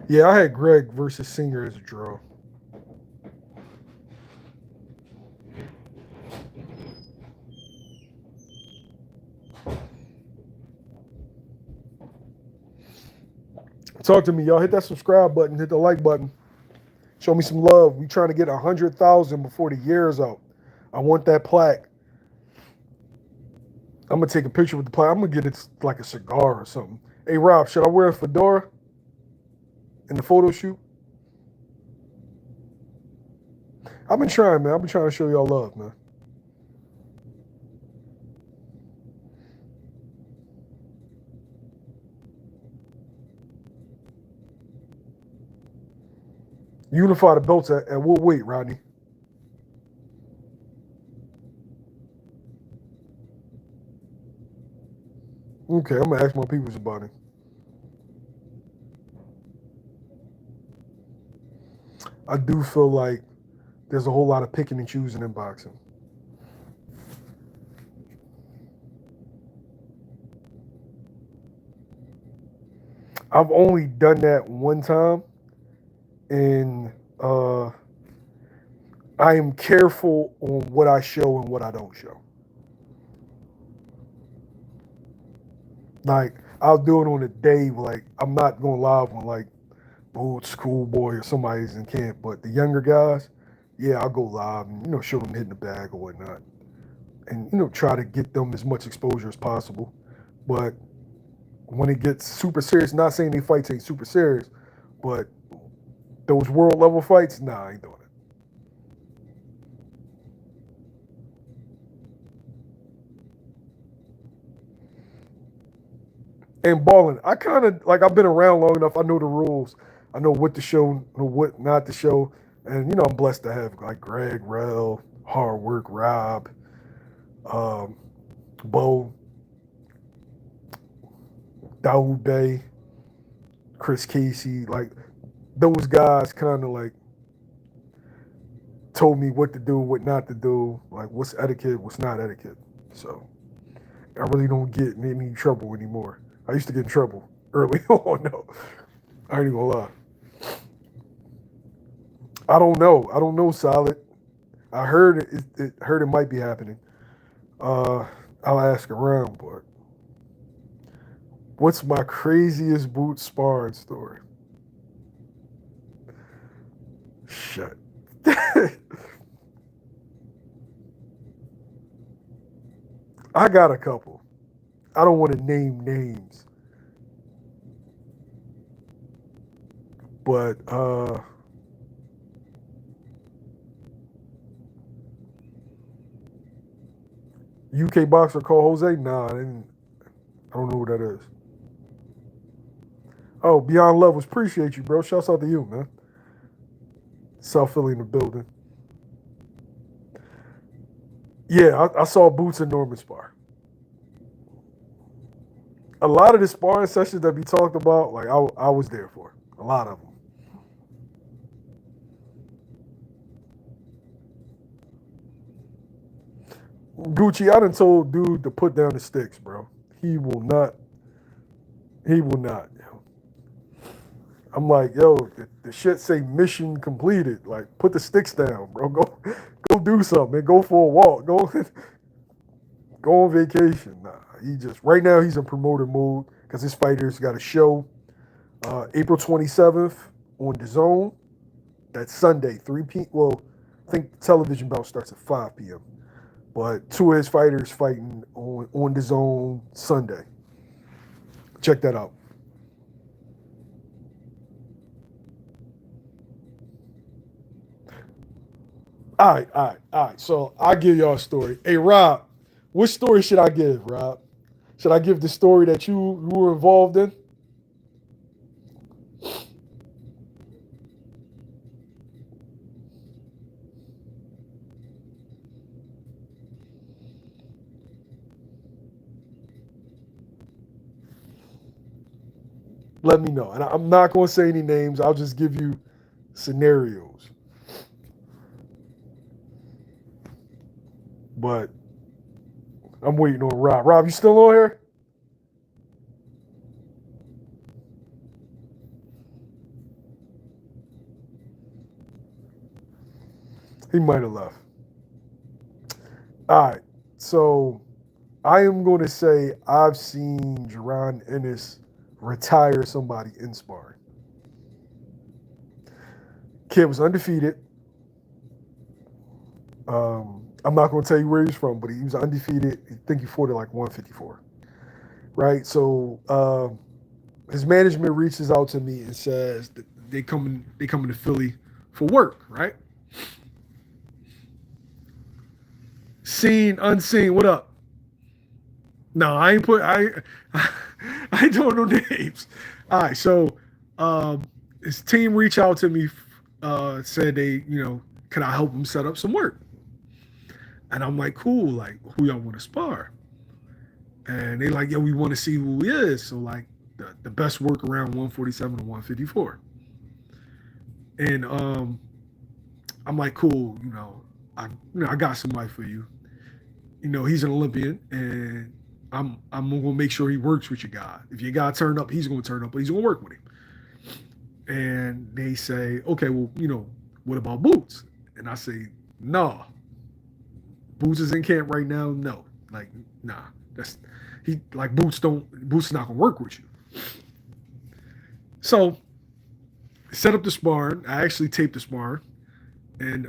Yeah, I had Greg versus Singer as a draw. Talk to me, y'all. Hit that subscribe button. Hit the like button. Show me some love. We trying to get 100,000 before the year is out. I want that plaque. I'm gonna take a picture with the plaque. I'm gonna get it like a cigar or something. Hey Rob, should I wear a fedora in the photo shoot? I've been trying, man. I've been trying to show y'all love, man. Unify the belts at what weight, Rodney? Okay, I'm gonna ask my people about it. I do feel like there's a whole lot of picking and choosing in boxing. I've only done that one time, and I am careful on what I show and what I don't show. Like, I'll do it on a day, like, I'm not going live when, like, Boots, Schoolboy, or somebody's in camp. But the younger guys, yeah, I'll go live and, show them hitting the bag or whatnot. And, try to get them as much exposure as possible. But when it gets super serious, not saying they fights ain't super serious, but those world level fights, nah, I ain't doing it. And balling, I kind of like I've been around long enough. I know the rules. I know what to show, know what not to show, and I'm blessed to have like Greg, Rel, Hard Work, Rob, um, Bo, Daoud Bay, Chris Casey. Like those guys, kind of like told me what to do, what not to do, like what's etiquette, what's not etiquette. So I really don't get in any trouble anymore. I used to get in trouble early on. No, I ain't even gonna lie. I don't know. I don't know. Solid. I heard it might be happening. Uh, I'll ask around. But what's my craziest boot sparring story? Shit. I got a couple. I don't want to name names, but UK boxer called Jose. Nah, I don't know who that is. Oh, Beyond Levels. Appreciate you, bro. Shouts out to you, man. South Philly in the building. Yeah, I saw Boots and Norman spar. A lot of the sparring sessions that we talked about, like I was there for a lot of them. Gucci, I done told dude to put down the sticks, bro. He will not. He will not. I'm like, yo, the shit say mission completed. Like, put the sticks down, bro. Go do something. Man. Go for a walk. Go on vacation. Nah, he just right now he's in promoter mode because his fighters got a show April 27th on the Zone. That's Sunday, 3 p. Well, I think the television bout starts at 5 p.m. But two of his fighters fighting on the Zone Sunday. Check that out. All right. So I'll give y'all a story. Hey, Rob, what story should I give, Rob? Should I give the story that you were involved in? Let me know. And I'm not going to say any names. I'll just give you scenarios. But I'm waiting on Rob. Rob, you still on here? He might have left. All right. So I am going to say I've seen Jaron Ennis retire somebody in sparring. Kid was undefeated. I'm not going to tell you where he's from, but he was undefeated. I think he fought at like 154. Right. So his management reaches out to me and says that they coming to Philly for work. Right. Seen, unseen. What up? No, I ain't put. I don't know names. All right. So his team reached out to me. Said they, can I help him set up some work? And I'm like, cool. Like, who y'all want to spar? And they like, yeah, we want to see who he is. So like, the best work around 147 to 154. And I'm like, cool. I got somebody for you. He's an Olympian, and I'm gonna make sure he works with your guy. If your guy turn up, he's gonna turn up, but he's gonna work with him. And they say, okay, well, what about Boots? And I say, nah, Boots is in camp right now. No, like, nah, that's he like Boots is not gonna work with you. So set up the sparring. I actually taped the sparring, and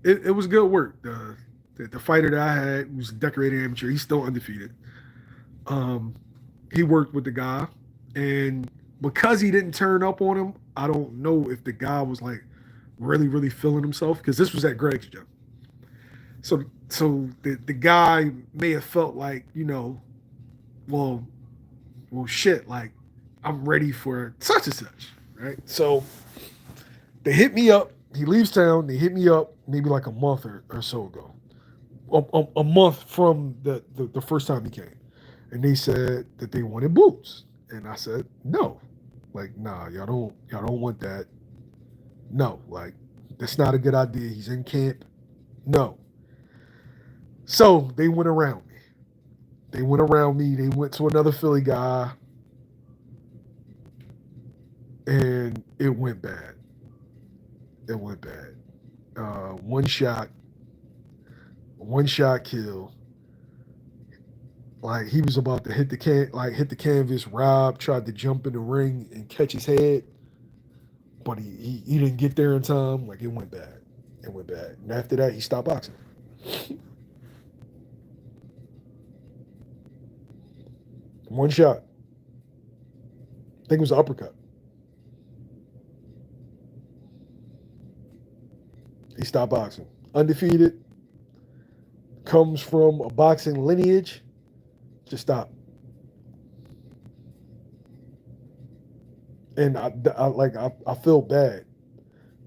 it was good work. The fighter that I had was a decorated amateur. He's still undefeated. Um, he worked with the guy, and because he didn't turn up on him, I don't know if the guy was like really, really feeling himself because this was at Greg's gym. So the guy may have felt like, well, shit, like I'm ready for such and such, right? So they hit me up. He leaves town. They hit me up maybe like a month or so ago, a month from the first time he came, and they said that they wanted Boots, and I said no, like nah, y'all don't want that. No, like that's not a good idea. He's in camp. No. So they went around me. They went around me. They went to another Philly guy, and it went bad. It went bad. One shot kill. Like he was about to hit the canvas. Rob tried to jump in the ring and catch his head, but he didn't get there in time. Like it went bad. It went bad. And after that, he stopped boxing. One shot. I think it was an uppercut. He stopped boxing. Undefeated. Comes from a boxing lineage. Just stop. And I feel bad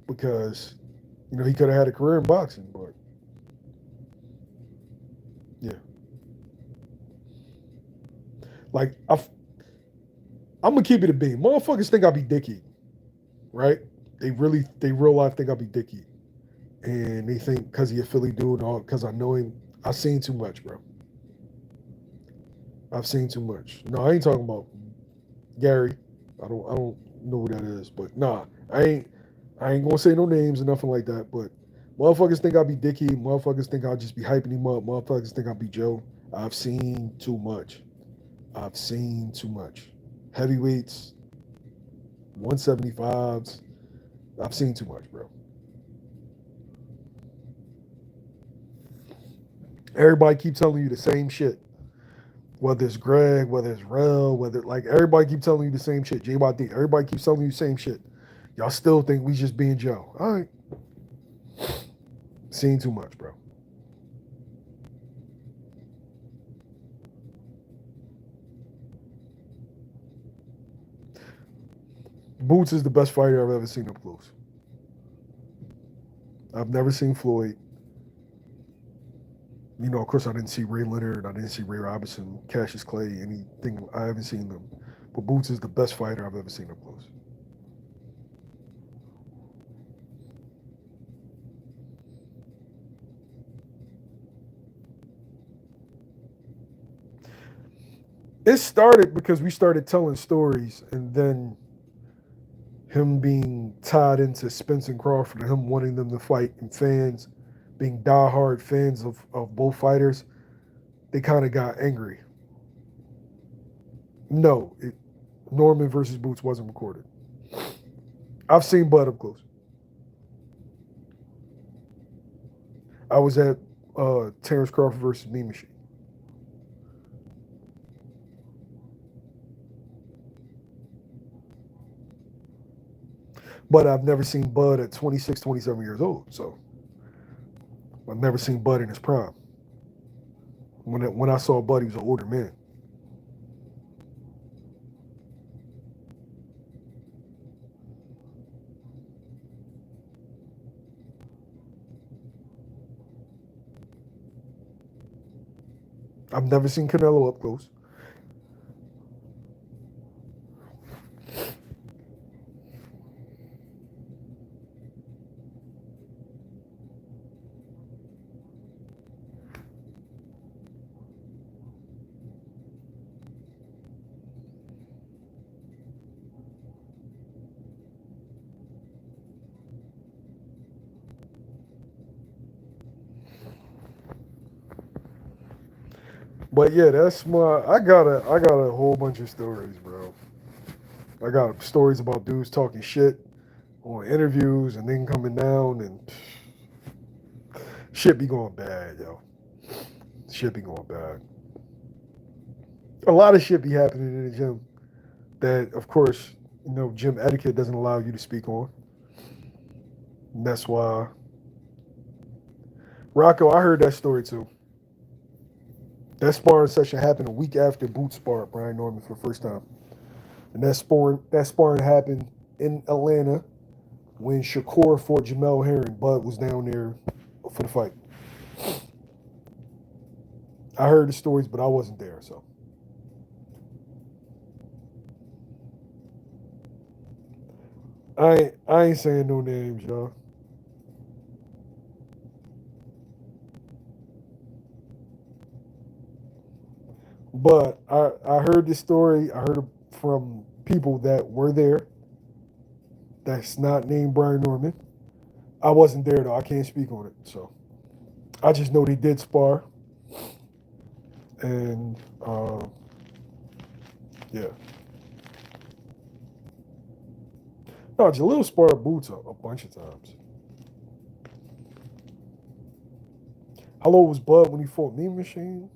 because he could have had a career in boxing, but yeah. Like I'm gonna keep it a beam. Motherfuckers think I be dicky, right? They real life think I be dicky, and they think because he a Philly dude, or because I know him. I've seen too much, bro. I've seen too much. No, I ain't talking about Gary. I don't know who that is, but nah, I ain't gonna say no names or nothing like that. But motherfuckers think I be Dicky. Motherfuckers think I'll just be hyping him up. Motherfuckers think I'll be Joe. I've seen too much. I've seen too much. Heavyweights, 175s. I've seen too much, bro. Everybody keep telling you the same shit. Whether it's Greg, whether it's Rel, whether like everybody keep telling you the same shit. JYD, everybody keeps telling you the same shit. Y'all still think we just being Joe. All right. Seen too much, bro. Boots is the best fighter I've ever seen up close. I've never seen Floyd. Of course, I didn't see Ray Leonard. I didn't see Ray Robinson, Cassius Clay, anything. I haven't seen them. But Boots is the best fighter I've ever seen up close. It started because we started telling stories, and then him being tied into Spence and Crawford, and him wanting them to fight, and fans being diehard fans of both fighters, they kind of got angry. No, Norman versus Boots wasn't recorded. I've seen Bud up close. I was at Terrence Crawford versus Mean Machine. But I've never seen Bud at 26, 27 years old. So I've never seen Bud in his prime. When I saw Bud, he was an older man. I've never seen Canelo up close. But yeah, that's my. I got a whole bunch of stories, bro. I got stories about dudes talking shit on interviews and then coming down and shit be going bad, yo. Shit be going bad. A lot of shit be happening in the gym that, of course, gym etiquette doesn't allow you to speak on. And that's why. Rocco, I heard that story too. That sparring session happened a week after Boots sparred Brian Norman for the first time. And that sparring happened in Atlanta when Shakur fought Jamel Herring. Bud was down there for the fight. I heard the stories, but I wasn't there, so. I ain't saying no names, y'all. But I heard this story. I heard it from people that were there. That's not named Brian Norman. I wasn't there though. I can't speak on it. So I just know they did spar, and yeah. No, Jalil sparred Boots a bunch of times. How old was Bud when he fought Mean Machine?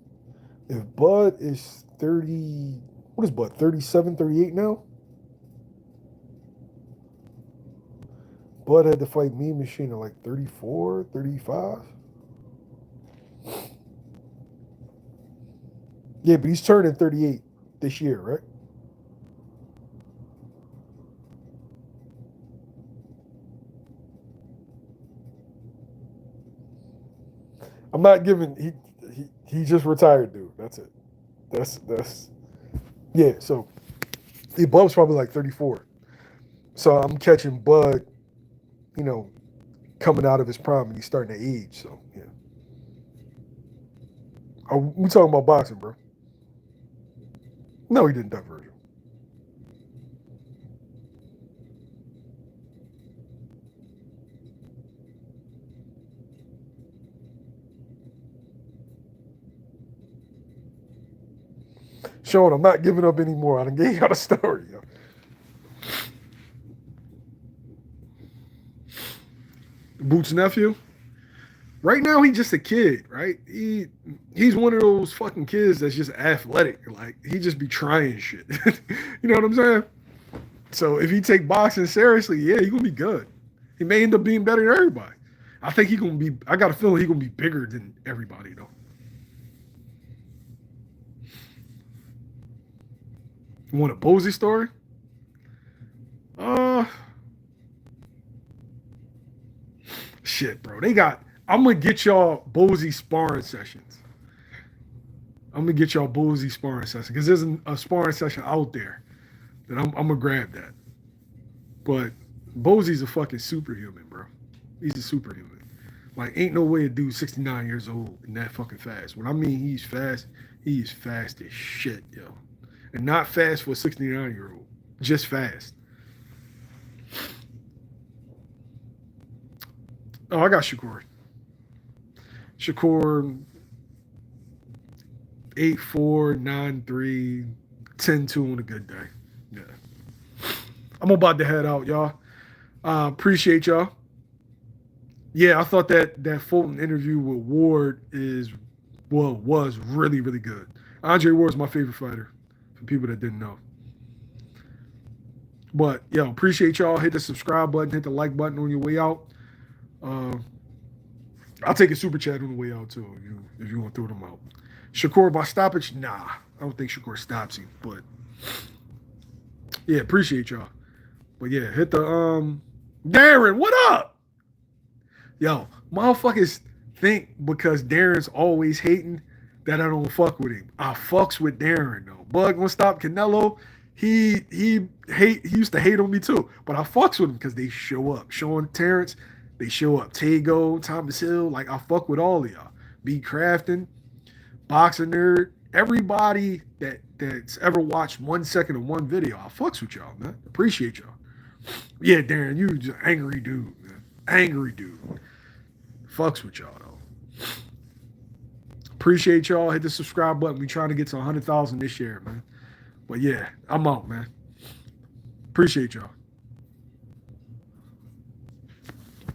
If Bud is 30, what is Bud, 37, 38 now? Bud had to fight Mean Machine at like 34, 35. Yeah, but he's turning 38 this year, right? I'm not giving he just retired, dude. That's it. That's yeah, so Bub's probably like 34. So I'm catching Bud, you know, coming out of his prime and he's starting to age. So yeah. We talking about boxing, bro. No, he didn't duck Virgil. Sean, I'm not giving up anymore. I done gave y'all a story. Yo. Boots' nephew. Right now, he's just a kid, right? He's one of those fucking kids that's just athletic. Like he just be trying shit. You know what I'm saying? So if he take boxing seriously, yeah, he gonna be good. He may end up being better than everybody. I think he gonna be. I got a feeling he gonna be bigger than everybody though. You want a Bozy story? Uh, shit, bro. They got. I'm gonna get y'all Bozy sparring sessions. I'm gonna get y'all Bozy sparring sessions because there's a sparring session out there that I'm gonna grab that. But Bozy's a fucking superhuman, bro. He's a superhuman. Like, ain't no way a dude 69 years old and that fucking fast. When I mean he's fast, he's fast as shit, yo. And not fast for a 69-year-old, just fast. Oh, I got Shakur. Shakur 8-4, 9-3, 10-2 on a good day. Yeah. I'm about to head out, y'all. Appreciate y'all. Yeah, I thought that Fulton interview with Ward was really, really good. Andre Ward's my favorite fighter, for people that didn't know. But yo, appreciate y'all. Hit the subscribe button, hit the like button on your way out. Uh, I'll take a super chat on the way out too, if you want to throw them out. Shakur by stoppage? Nah, I don't think Shakur stops him. But yeah, appreciate y'all. But yeah, hit the Darren, what up? Yo, motherfuckers think because Darren's always hating that I don't fuck with him. I fucks with Darren though. Bug gonna stop Canelo. He used to hate on me too, but I fucks with him because they show up. Sean Terrence, they show up. Tago, Thomas Hill, like I fuck with all of y'all. B Crafton, Boxer Nerd, everybody that's ever watched 1 second of one video. I fucks with y'all, man. Appreciate y'all. Yeah, Darren, you just angry dude, man. Angry dude. Fucks with y'all though. Appreciate y'all. Hit the subscribe button. We trying to get to 100,000 this year, man. But yeah, I'm out, man. Appreciate y'all.